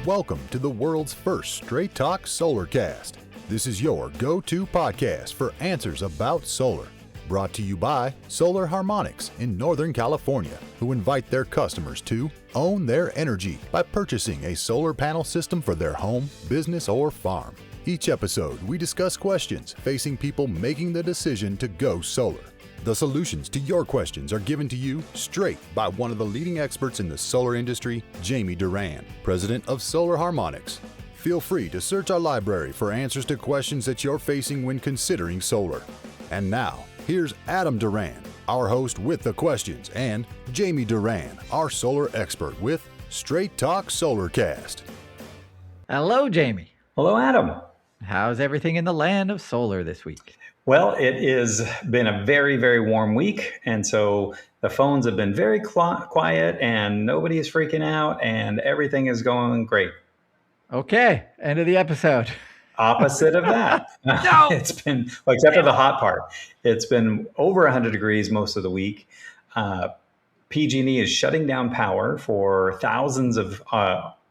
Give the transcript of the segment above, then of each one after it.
Welcome to the world's first Straight Talk Solarcast. This is your go-to podcast for answers about solar. Brought to you by Solar Harmonics in Northern California, who invite their customers to own their energy by purchasing a solar panel system for their home, business, or farm. Each episode, we discuss questions facing people making the decision to go solar. The solutions to your questions are given to you straight by one of the leading experts in the solar industry, Jamie Duran, president of Solar Harmonics. Feel free to search our library for answers to questions that you're facing when considering solar. And now, here's Adam Duran, our host with the questions, and Jamie Duran, our solar expert with Straight Talk Solarcast. Hello, Jamie. Hello, Adam. How's everything in the land of solar this week? Well, it has been a very, very warm week. And so the phones have been very quiet and nobody is freaking out and everything is going great. Okay. End of the episode. Opposite of that. No. It's been, well, except for the hot part, it's been over 100 degrees most of the week. PG&E is shutting down power for thousands of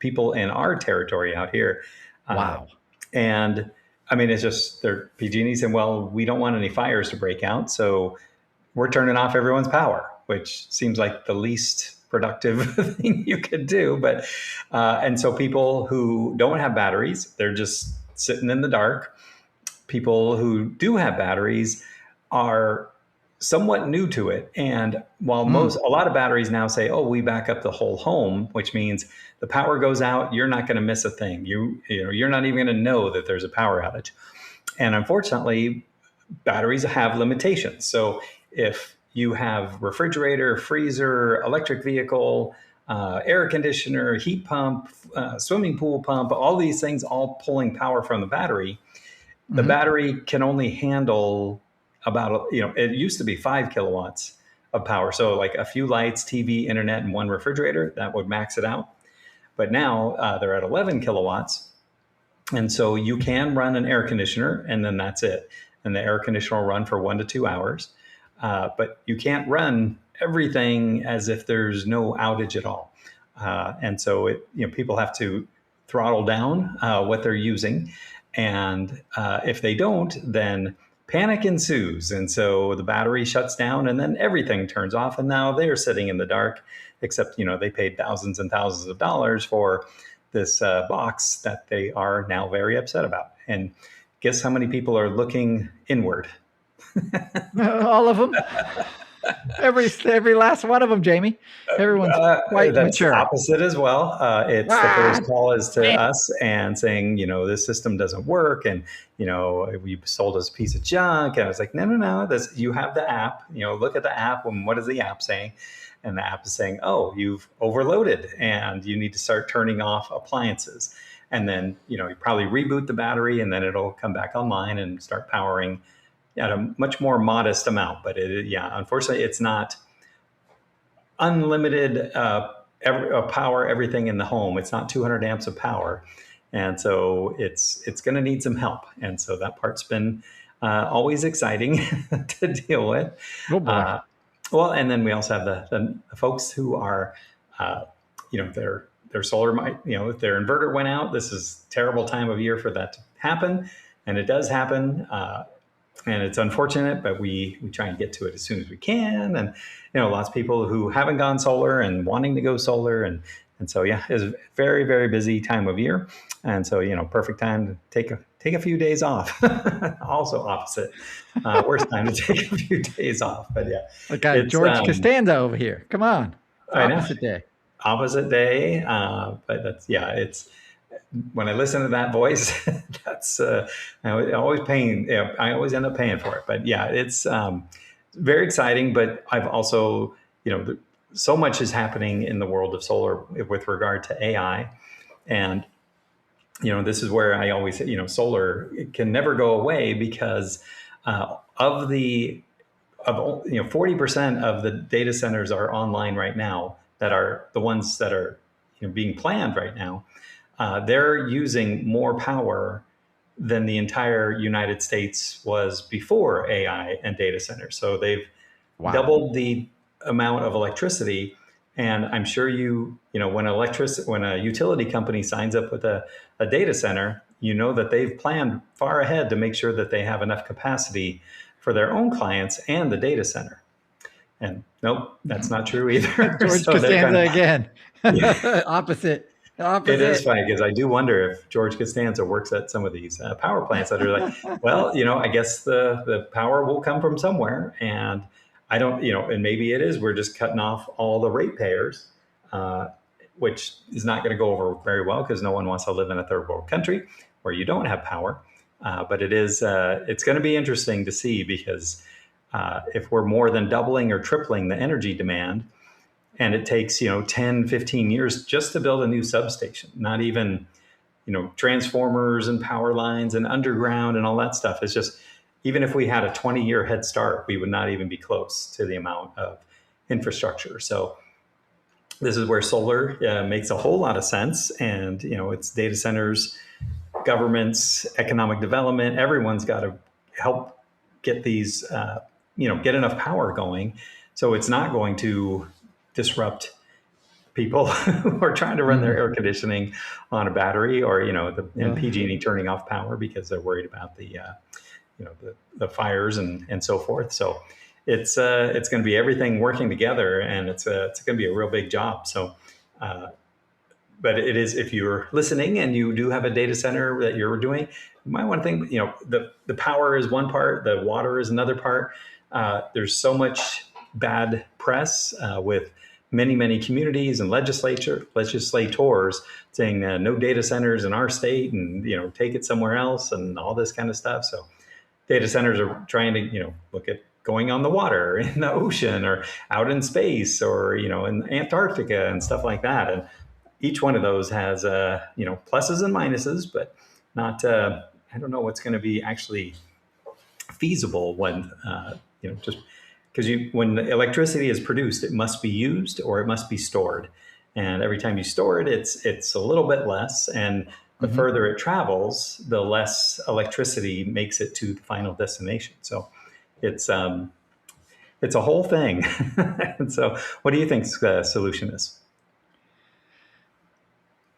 people in our territory out here. Wow. And I mean, it's just they're PG&E saying, well, we don't want any fires to break out, so we're turning off everyone's power, which seems like the least productive thing you could do. But and so people who don't have batteries, they're just sitting in the dark. People who do have batteries are somewhat new to it. And while a lot of batteries now say, oh, we back up the whole home, which means the power goes out, you're not going to miss a thing. You're not even going to know that there's a power outage. And unfortunately, batteries have limitations. So if you have refrigerator, freezer, electric vehicle, air conditioner, heat pump, swimming pool pump, all these things all pulling power from the battery, the battery can only handle about, it used to be 5 kilowatts of power. So like a few lights, TV, internet, and one refrigerator, that would max it out. But now they're at 11 kilowatts. And so you can run an air conditioner and then that's it. And the air conditioner will run for 1 to 2 hours. But you can't run everything as if there's no outage at all. And so people have to throttle down what they're using. And if they don't, then panic ensues. And so the battery shuts down and then everything turns off. And now they're sitting in the dark, except, they paid thousands and thousands of dollars for this box that they are now very upset about. And guess how many people are looking inward? All of them. Every last one of them, Jamie. Everyone's quite that's mature. Opposite as well. It's the first call is to us and saying, this system doesn't work, and you sold us a piece of junk. And I was like, no. You have the app. Look at the app. And what is the app saying? And the app is saying, oh, you've overloaded, and you need to start turning off appliances. And then you probably reboot the battery, and then it'll come back online and start powering at a much more modest amount. But unfortunately, it's not unlimited power, everything in the home. It's not 200 amps of power. And so it's going to need some help. And so that part's been always exciting to deal with. Oh boy. Well, and then we also have the folks who are, their solar, if their inverter went out, this is a terrible time of year for that to happen. And it does happen. And it's unfortunate, but we try and get to it as soon as we can. And, lots of people who haven't gone solar and wanting to go solar. And so, it's a very, very busy time of year. And so, perfect time to take a few days off. Also opposite. Worst time to take a few days off. But Like George Costanza over here. Come on. Opposite day. Opposite day. But that's, it's, when I listen to that voice, that's I always end up paying for it. But it's very exciting. But I've also, so much is happening in the world of solar with regard to AI. And, this is where I always say, solar can never go away because of 40% of the data centers are online right now that are the ones that are being planned right now. They're using more power than the entire United States was before AI and data centers. So they've doubled the amount of electricity And I'm sure when a utility company signs up with a data center, you know that they've planned far ahead to make sure that they have enough capacity for their own clients and the data center. And nope, that's not true either. George So they're Costanza kind of, again. yeah. Opposite. It is funny because I do wonder if George Costanza works at some of these power plants that are like, well, I guess the power will come from somewhere. And I don't, and maybe it is, we're just cutting off all the ratepayers, which is not going to go over very well because no one wants to live in a third world country where you don't have power. But it's going to be interesting to see because if we're more than doubling or tripling the energy demand, and it takes 10 15 years just to build a new substation, not even transformers and power lines and underground and all that stuff. It's just, even if we had a 20-year head start, we would not even be close to the amount of infrastructure. So this is where solar makes a whole lot of sense. And it's data centers, governments, economic development, everyone's got to help get these get enough power going, so it's not going to disrupt people who are trying to run their air conditioning on a battery, or and PG&E turning off power because they're worried about the fires and so forth. So it's going to be everything working together, and it's going to be a real big job. So but it is, if you're listening and you do have a data center that you're doing, you might want to think, the power is one part, the water is another part. There's so much bad press with many communities and legislators saying no data centers in our state, and take it somewhere else and all this kind of stuff. So data centers are trying to look at going on the water, in the ocean, or out in space, or in Antarctica and stuff like that. And each one of those has pluses and minuses, but not I don't know what's going to be actually feasible when just because when the electricity is produced, it must be used or it must be stored. And every time you store it, it's a little bit less. And the further it travels, the less electricity makes it to the final destination. So it's a whole thing. And so what do you think the solution is?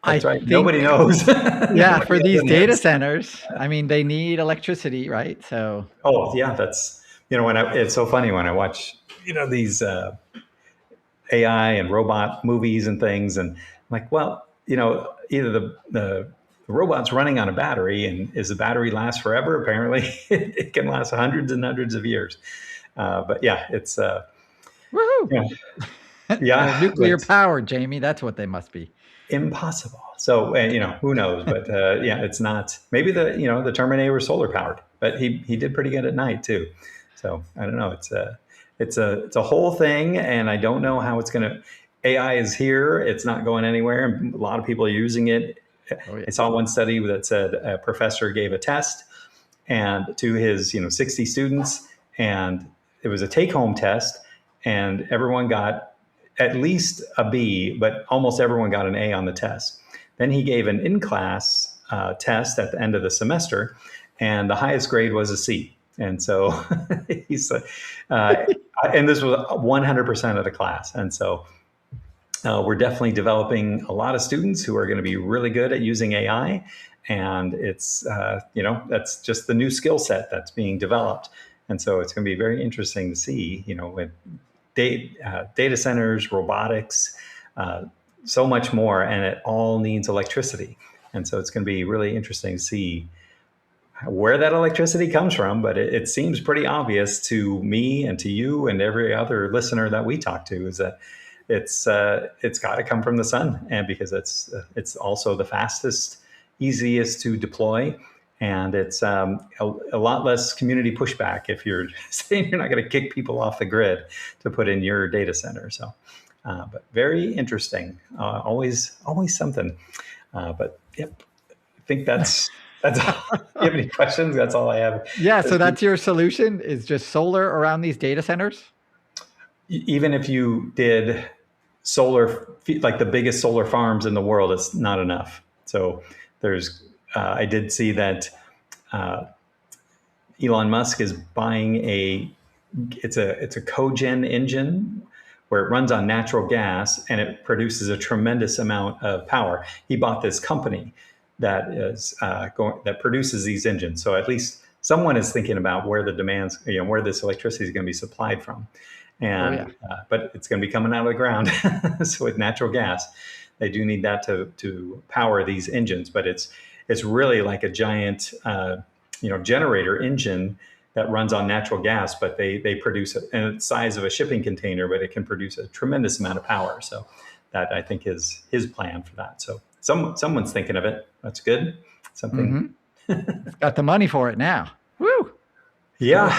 That's right. Nobody knows. Yeah, for these data centers, I mean, they need electricity, right? So. Oh yeah, that's it's so funny when I watch these AI and robot movies and things, and I'm like, well, either the robot's running on a battery, and is the battery last forever? Apparently, it can last hundreds and hundreds of years. But yeah, it's woohoo! Yeah, nuclear powered, Jamie. That's what they must be. Impossible. So who knows? But yeah, it's not. Maybe the Terminator was solar powered, but he did pretty good at night too. So I don't know. It's a whole thing, and I don't know how it's going to. AI is here. It's not going anywhere. And a lot of people are using it. Oh, yeah. I saw one study that said a professor gave a test and to his 60 students, and it was a take-home test, and everyone got at least a B, but almost everyone got an A on the test. Then he gave an in-class test at the end of the semester, and the highest grade was a C. And so he's, and this was 100% of the class. And so we're definitely developing a lot of students who are going to be really good at using AI. And it's, that's just the new skill set that's being developed. And so it's going to be very interesting to see, with data centers, robotics, so much more, and it all needs electricity. And so it's going to be really interesting to see where that electricity comes from. But it seems pretty obvious to me and to you and every other listener that we talk to is that it's got to come from the sun, and because it's also the fastest, easiest to deploy. And it's a lot less community pushback if you're saying you're not going to kick people off the grid to put in your data center. So, but very interesting. Always something. But yep, I think that's all. If you have any questions? That's all I have. Yeah. So that's your solution, is just solar around these data centers? Even if you did solar, like the biggest solar farms in the world, it's not enough. So there's. I did see that Elon Musk is buying it's a cogen engine where it runs on natural gas and it produces a tremendous amount of power. He bought this company that is that produces these engines. So at least someone is thinking about where the demands, where this electricity is going to be supplied from. And but it's going to be coming out of the ground. So with natural gas, they do need that to power these engines. But it's really like a giant generator engine that runs on natural gas, but they produce it in the size of a shipping container, but it can produce a tremendous amount of power. So that, I think, is his plan for that. So someone's thinking of it. That's good. Something. It's got the money for it now. Woo! Yeah.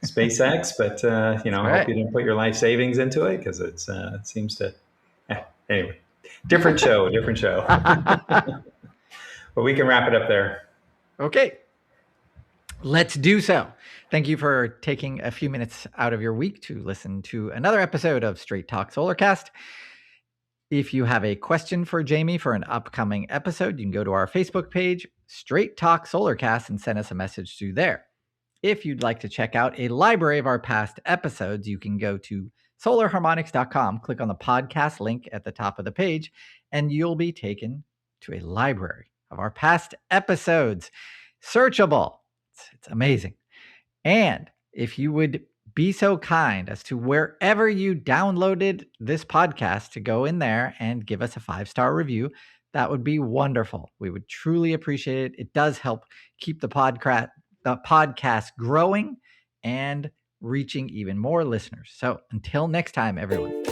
SpaceX, but I hope you didn't put your life savings into it, because it seems to. Anyway, different show. But we can wrap it up there. Okay. Let's do so. Thank you for taking a few minutes out of your week to listen to another episode of Straight Talk Solarcast. If you have a question for Jamie for an upcoming episode, you can go to our Facebook page, Straight Talk Solarcast, and send us a message through there. If you'd like to check out a library of our past episodes, you can go to solarharmonics.com, click on the podcast link at the top of the page, and you'll be taken to a library of our past episodes. Searchable. It's amazing. And if you would be so kind as to, wherever you downloaded this podcast, to go in there and give us a 5-star review, that would be wonderful. We would truly appreciate it. It does help keep the podcast growing and reaching even more listeners. So until next time, everyone.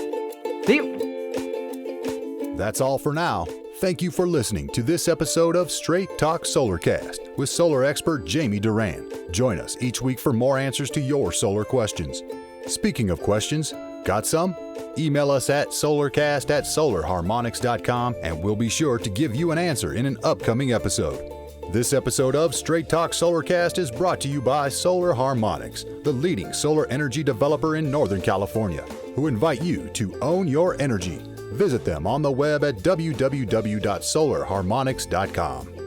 See you. That's all for now. Thank you for listening to this episode of Straight Talk Solarcast with solar expert Jamie Duran. Join us each week for more answers to your solar questions. Speaking of questions, got some? Email us at solarcast@solarharmonics.com and we'll be sure to give you an answer in an upcoming episode. This episode of Straight Talk Solarcast is brought to you by Solar Harmonics, the leading solar energy developer in Northern California, who invite you to own your energy. Visit them on the web at www.solarharmonics.com.